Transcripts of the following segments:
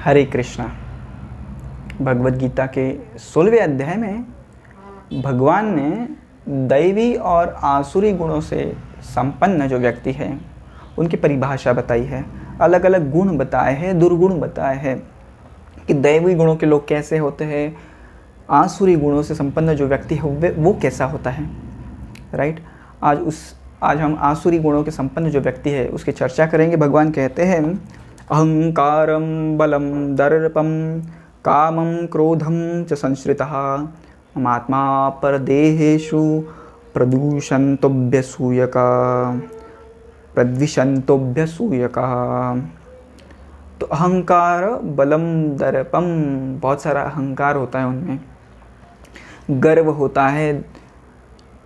हरे कृष्णा। भगवद गीता के 16वें अध्याय में भगवान ने दैवी और आसुरी गुणों से संपन्न जो व्यक्ति है उनकी परिभाषा बताई है। अलग अलग गुण बताए हैं, दुर्गुण बताए हैं कि दैवी गुणों के लोग कैसे होते हैं, आसुरी गुणों से संपन्न जो व्यक्ति है वो कैसा होता है। राइट। आज हम आसुरी गुणों के संपन्न जो व्यक्ति है उसकी चर्चा करेंगे। भगवान कहते हैं अहंकारं बलं दर्पं कामं क्रोधं च संश्रितः ममात्मा परदेहेषु प्रद्विषन्तोऽभ्यसूयका। तो अहंकार बलम दर्पम, बहुत सारा अहंकार होता है उनमें, गर्व होता है,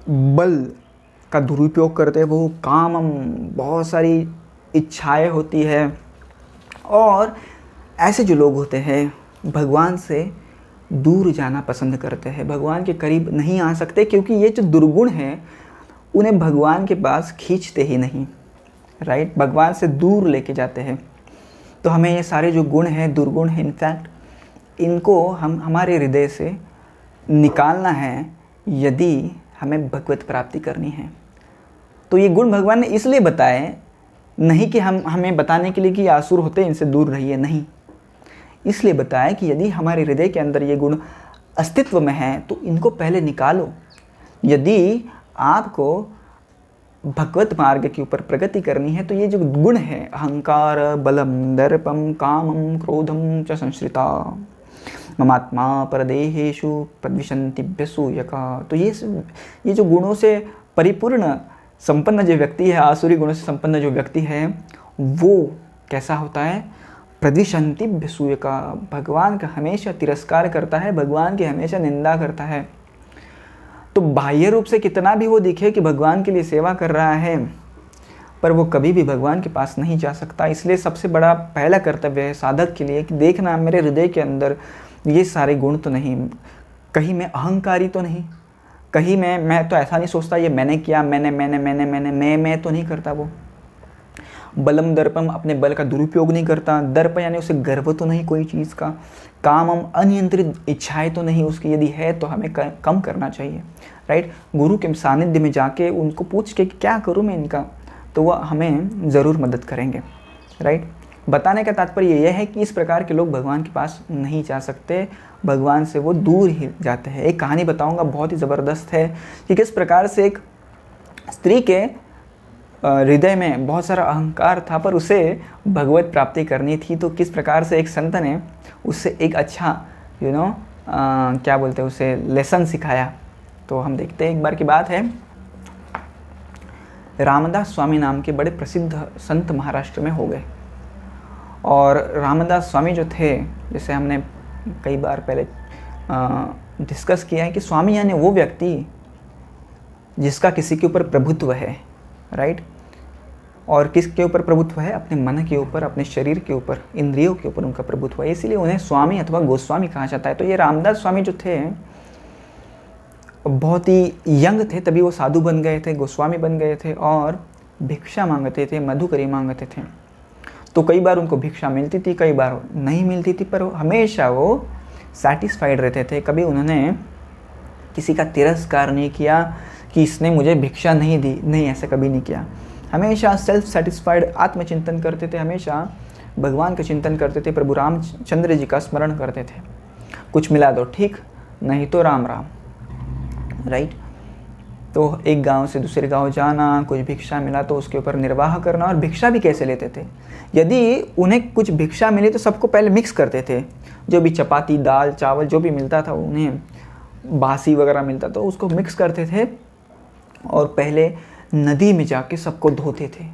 बल का दुरुपयोग करते हैं वो, कामम बहुत सारी इच्छाएं होती है। और ऐसे जो लोग होते हैं भगवान से दूर जाना पसंद करते हैं, भगवान के करीब नहीं आ सकते क्योंकि ये जो दुर्गुण हैं उन्हें भगवान के पास खींचते ही नहीं। राइट, भगवान से दूर लेके जाते हैं। तो हमें ये सारे जो गुण हैं, दुर्गुण हैं, इनफैक्ट इनको हमारे हृदय से निकालना है यदि हमें भगवत प्राप्ति करनी है। तो ये गुण भगवान ने इसलिए बताए, नहीं कि हमें बताने के लिए कि आसुर होते हैं इनसे दूर रहिए, नहीं, इसलिए बताया कि यदि हमारे हृदय के अंदर ये गुण अस्तित्व में हैं तो इनको पहले निकालो। यदि आपको भगवत मार्ग के ऊपर प्रगति करनी है तो ये जो गुण है अहंकार बलम दर्पम कामम क्रोधम च संश्रिता ममात्मा परदेहेषु प्रद्विषन्त्यभ्यसूयका। तो ये जो गुणों से परिपूर्ण संपन्न जो व्यक्ति है, आसुरी गुणों से संपन्न जो व्यक्ति है वो कैसा होता है? प्रद्विषन्त्यभ्यसूयका, भगवान का हमेशा तिरस्कार करता है, भगवान की हमेशा निंदा करता है। तो बाह्य रूप से कितना भी वो दिखे कि भगवान के लिए सेवा कर रहा है, पर वो कभी भी भगवान के पास नहीं जा सकता। इसलिए सबसे बड़ा पहला कर्तव्य है साधक के लिए कि देखना मेरे हृदय के अंदर ये सारे गुण तो नहीं, कहीं मैं अहंकारी तो नहीं, कहीं मैं तो ऐसा नहीं सोचता ये मैंने किया, मैं तो नहीं करता। वो बलम दर्पम, अपने बल का दुरुपयोग नहीं करता। दर्प यानी उसे गर्व तो नहीं कोई चीज़ का। कामम, अनियंत्रित इच्छाएं तो नहीं उसकी, यदि है तो हमें कम करना चाहिए। राइट, गुरु के सानिध्य में जाके उनको पूछ के कि क्या करूँ मैं इनका, तो वह हमें ज़रूर मदद करेंगे। राइट, बताने का तात्पर्य यह है कि इस प्रकार के लोग भगवान के पास नहीं जा सकते, भगवान से वो दूर ही जाते हैं। एक कहानी बताऊंगा, बहुत ही ज़बरदस्त है कि किस प्रकार से एक स्त्री के हृदय में बहुत सारा अहंकार था पर उसे भगवत प्राप्ति करनी थी। तो किस प्रकार से एक संत ने उससे एक अच्छा क्या बोलते हैं उसे लेसन सिखाया। तो हम देखते हैं, एक बार की बात है, रामदास स्वामी नाम के बड़े प्रसिद्ध संत महाराष्ट्र में हो गए। और रामदास स्वामी जो थे, जैसे हमने कई बार पहले डिस्कस किया है कि स्वामी यानी वो व्यक्ति जिसका किसी के ऊपर प्रभुत्व है। राइट, और किसके ऊपर प्रभुत्व है? अपने मन के ऊपर, अपने शरीर के ऊपर, इंद्रियों के ऊपर उनका प्रभुत्व है, इसीलिए उन्हें स्वामी अथवा गोस्वामी कहा जाता है। तो ये रामदास स्वामी जो थे बहुत ही यंग थे, तभी वो साधु बन गए थे, गोस्वामी बन गए थे और भिक्षा मांगते थे, मधुकरी मांगते थे। तो कई बार उनको भिक्षा मिलती थी, कई बार नहीं मिलती थी, पर हमेशा वो सैटिस्फाइड रहते थे। कभी उन्होंने किसी का तिरस्कार नहीं किया कि इसने मुझे भिक्षा नहीं दी, नहीं, ऐसा कभी नहीं किया। हमेशा सेल्फ सेटिस्फाइड आत्मचिंतन करते थे, हमेशा भगवान का चिंतन करते थे, प्रभु रामचंद्र जी का स्मरण करते थे। कुछ मिला तो ठीक, नहीं तो राम राम। राइट, तो एक गांव से दूसरे गांव जाना, कुछ भिक्षा मिला तो उसके ऊपर निर्वाह करना। और भिक्षा भी कैसे लेते थे? यदि उन्हें कुछ भिक्षा मिली तो सबको पहले मिक्स करते थे, जो भी चपाती, दाल, चावल जो भी मिलता था, उन्हें बासी वगैरह मिलता तो उसको मिक्स करते थे और पहले नदी में जाके सबको धोते थे,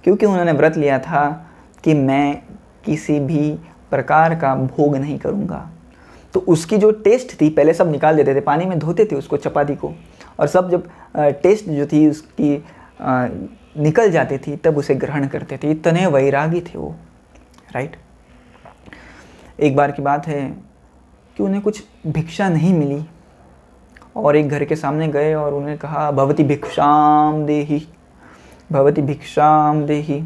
क्योंकि उन्होंने व्रत लिया था कि मैं किसी भी प्रकार का भोग नहीं करूँगा। तो उसकी जो टेस्ट थी पहले सब निकाल देते थे, पानी में धोते थे उसको, चपाती को, और सब जब टेस्ट जो थी उसकी निकल जाती थी तब उसे ग्रहण करते थे। इतने वैरागी थे वो। राइट, एक बार की बात है कि उन्हें कुछ भिक्षा नहीं मिली और एक घर के सामने गए और उन्हें कहा भवती भिक्षाम देहि, भवती भिक्षाम देहि।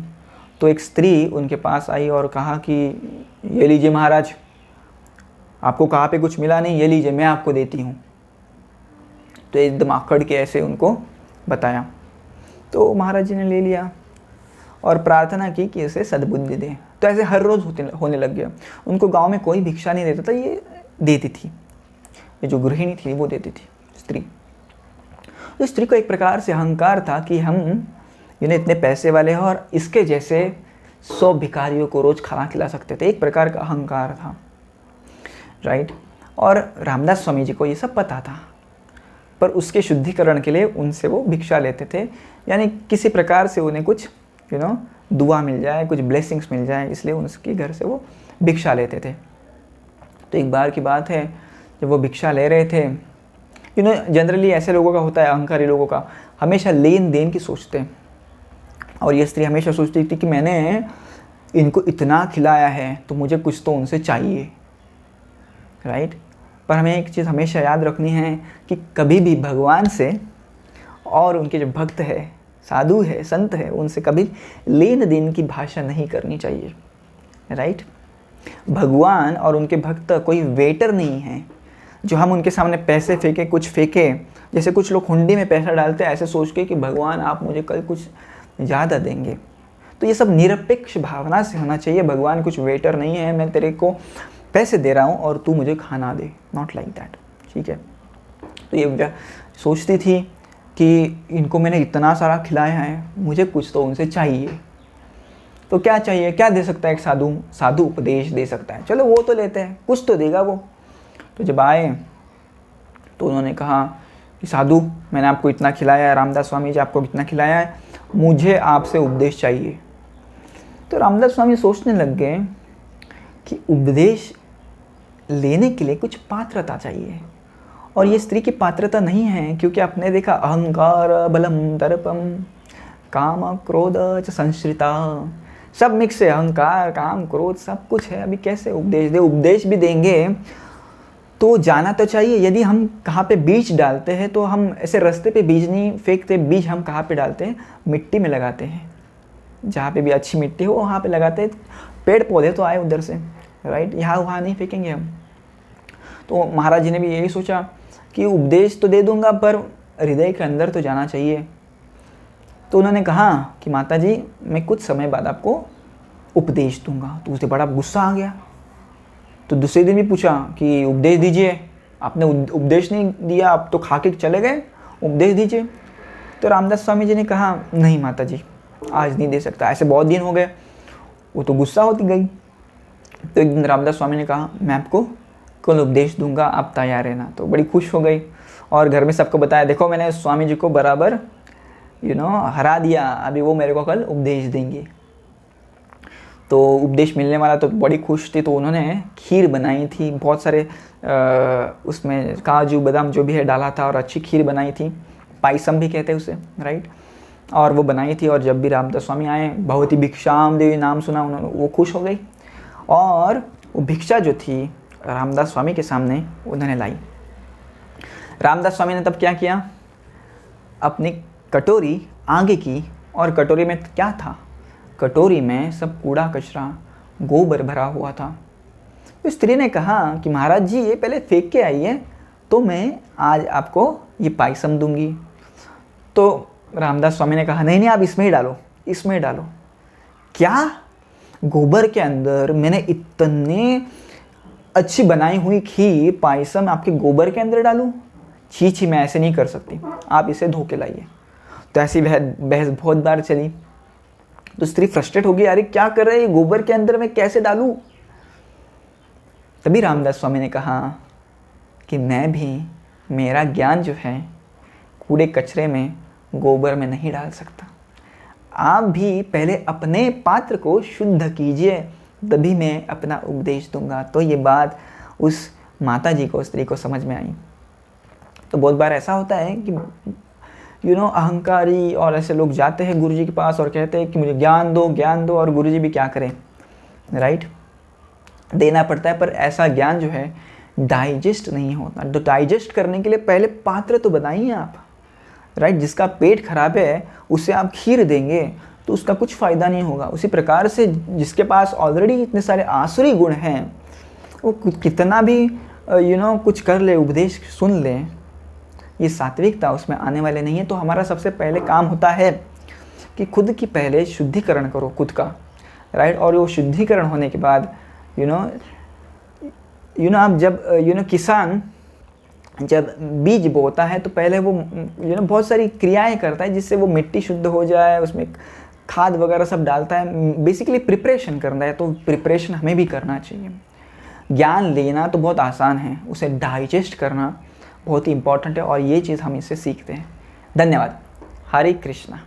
तो एक स्त्री उनके पास आई और कहा कि ये लीजिए महाराज, आपको कहाँ पे कुछ मिला नहीं, ये लीजिए मैं आपको देती हूँ। तो एकदम आकड़ के ऐसे उनको बताया। तो महाराज जी ने ले लिया और प्रार्थना की कि इसे सद्बुद्धि दे। तो ऐसे हर रोज़ होने लग गया। उनको गांव में कोई भिक्षा नहीं देता था, ये देती थी, ये जो गृहिणी थी वो देती थी, स्त्री। तो स्त्री को एक प्रकार से अहंकार था कि हम इतने पैसे वाले हैं और इसके जैसे 100 भिखारियों को रोज़ खाना खिला सकते थे। एक प्रकार का अहंकार था, राइट। और रामदास स्वामी जी को ये सब पता था, पर उसके शुद्धिकरण के लिए उनसे वो भिक्षा लेते थे, यानी किसी प्रकार से उन्हें कुछ दुआ मिल जाए, कुछ ब्लेसिंग्स मिल जाए, इसलिए उनके घर से वो भिक्षा लेते थे। तो एक बार की बात है, जब वो भिक्षा ले रहे थे, जनरली ऐसे लोगों का होता है, अहंकारी लोगों का, हमेशा लेन देन की सोचते हैं। और ये स्त्री हमेशा सोचती थी कि मैंने इनको इतना खिलाया है तो मुझे कुछ तो उनसे चाहिए, राइट। पर हमें एक चीज़ हमेशा याद रखनी है कि कभी भी भगवान से और उनके जो भक्त है, साधु है, संत है, उनसे कभी लेन देन की भाषा नहीं करनी चाहिए, राइट। भगवान और उनके भक्त कोई वेटर नहीं है जो हम उनके सामने पैसे फेंके, कुछ फेंके। जैसे कुछ लोग हुंडी में पैसा डालते हैं ऐसे सोच के कि भगवान आप मुझे कल कुछ ज़्यादा देंगे। तो ये सब निरपेक्ष भावना से होना चाहिए। भगवान कुछ वेटर नहीं है, मैं तेरे को पैसे दे रहा हूँ और तू मुझे खाना दे, नॉट लाइक दैट, ठीक है। तो ये सोचती थी कि इनको मैंने इतना सारा खिलाया है, मुझे कुछ तो उनसे चाहिए। तो क्या चाहिए, क्या दे सकता है एक साधु? साधु उपदेश दे सकता है, चलो वो तो लेते हैं, कुछ तो देगा वो। तो जब आए तो उन्होंने कहा कि साधु, मैंने आपको इतना खिलाया है, रामदास स्वामी जी आपको कितना खिलाया है, मुझे आपसे उपदेश चाहिए। तो रामदास स्वामी सोचने लग गए कि उपदेश लेने के लिए कुछ पात्रता चाहिए, और ये स्त्री की पात्रता नहीं है, क्योंकि आपने देखा अहंकार बलम दर्पम काम क्रोध च संश्रिता, सब मिक्स है, अहंकार काम क्रोध सब कुछ है। अभी कैसे उपदेश दे? उपदेश भी देंगे तो जाना तो चाहिए। यदि हम कहाँ पे बीज डालते हैं तो हम ऐसे रास्ते पे बीज नहीं फेंकते, बीज हम कहाँ पे डालते हैं? मिट्टी में लगाते हैं, जहाँ पे भी अच्छी मिट्टी हो वहाँ पे लगाते हैं, पेड़ पौधे तो आए उधर से, राइट। यहाँ वहाँ नहीं फेंकेंगे हम। तो महाराज जी ने भी यही सोचा कि उपदेश तो दे दूंगा पर हृदय के अंदर तो जाना चाहिए। तो उन्होंने कहा कि माता जी मैं कुछ समय बाद आपको उपदेश दूंगा। तो उसे बड़ा गुस्सा आ गया। तो दूसरे दिन भी पूछा कि उपदेश दीजिए, आपने उपदेश नहीं दिया, आप तो खा के चले गए, उपदेश दीजिए। तो रामदास स्वामी जी ने कहा नहीं माता जी, आज नहीं दे सकता, ऐसे बहुत दिन हो गए। वो तो गुस्सा होती गई। तो एक दिन रामदास स्वामी ने कहा मैं आपको कल उपदेश दूंगा, आप तैयार रहना। तो बड़ी खुश हो गई और घर में सबको बताया, देखो मैंने स्वामी जी को बराबर हरा दिया, अभी वो मेरे को कल उपदेश देंगे। तो उपदेश मिलने वाला, तो बड़ी खुश थी। तो उन्होंने खीर बनाई थी, बहुत सारे उसमें काजू बादाम जो भी है डाला था और अच्छी खीर बनाई थी, पायसम भी कहते हैं उसे, राइट। और वो बनाई थी, और जब भी रामदास स्वामी आए, भगवती भिक्षाम देवी नाम सुना उन्होंने, वो खुश हो गई और वो भिक्षा जो थी रामदास स्वामी के सामने उन्होंने लाई। रामदास स्वामी ने तब क्या किया, अपनी कटोरी आगे की, और कटोरी में क्या था? कटोरी में सब कूड़ा कचरा गोबर भरा हुआ था। तो स्त्री ने कहा कि महाराज जी ये पहले फेंक के आइए, तो मैं आज आपको ये पायसम दूंगी। तो रामदास स्वामी ने कहा नहीं नहीं, आप इसमें ही डालो, इसमें ही डालो। क्या? गोबर के अंदर मैंने इतने अच्छी बनाई हुई खीर पायसम आपके गोबर के अंदर डालूं? छी छी, मैं ऐसे नहीं कर सकती, आप इसे धो के लाइए। तो ऐसी बहस बहुत बार चली। तो स्त्री फ्रस्ट्रेट हो गई, अरे क्या कर रहे हैं, गोबर के अंदर मैं कैसे डालूं? तभी रामदास स्वामी ने कहा कि मैं भी, मेरा ज्ञान जो है कूड़े कचरे में, गोबर में नहीं डाल सकता। आप भी पहले अपने पात्र को शुद्ध कीजिए, तभी मैं अपना उपदेश दूंगा। तो ये बात उस माता जी को, स्त्री को समझ में आई। तो बहुत बार ऐसा होता है कि अहंकारी और ऐसे लोग जाते हैं गुरुजी के पास और कहते हैं कि मुझे ज्ञान दो, ज्ञान दो, और गुरुजी भी क्या करें, राइट, देना पड़ता है। पर ऐसा ज्ञान जो है डाइजेस्ट नहीं होता। तो डाइजेस्ट करने के लिए पहले पात्र तो बनाइए आप, राइट। जिसका पेट खराब है उसे आप खीर देंगे, तो उसका कुछ फ़ायदा नहीं होगा। उसी प्रकार से जिसके पास ऑलरेडी इतने सारे आसुरी गुण हैं, वो कितना भी कुछ कर ले, उपदेश सुन ले, ये सात्विकता उसमें आने वाले नहीं है। तो हमारा सबसे पहले काम होता है कि खुद की पहले शुद्धिकरण करो खुद का, राइट। और वो शुद्धिकरण होने के बाद आप जब किसान जब बीज बोता है तो पहले वो बहुत सारी क्रियाएं करता है जिससे वो मिट्टी शुद्ध हो जाए, उसमें खाद वगैरह सब डालता है, बेसिकली प्रिपरेशन करना है। तो प्रिपरेशन हमें भी करना चाहिए। ज्ञान लेना तो बहुत आसान है, उसे डाइजेस्ट करना बहुत ही इंपॉर्टेंट है, और ये चीज़ हम इससे सीखते हैं। धन्यवाद। हरे कृष्णा।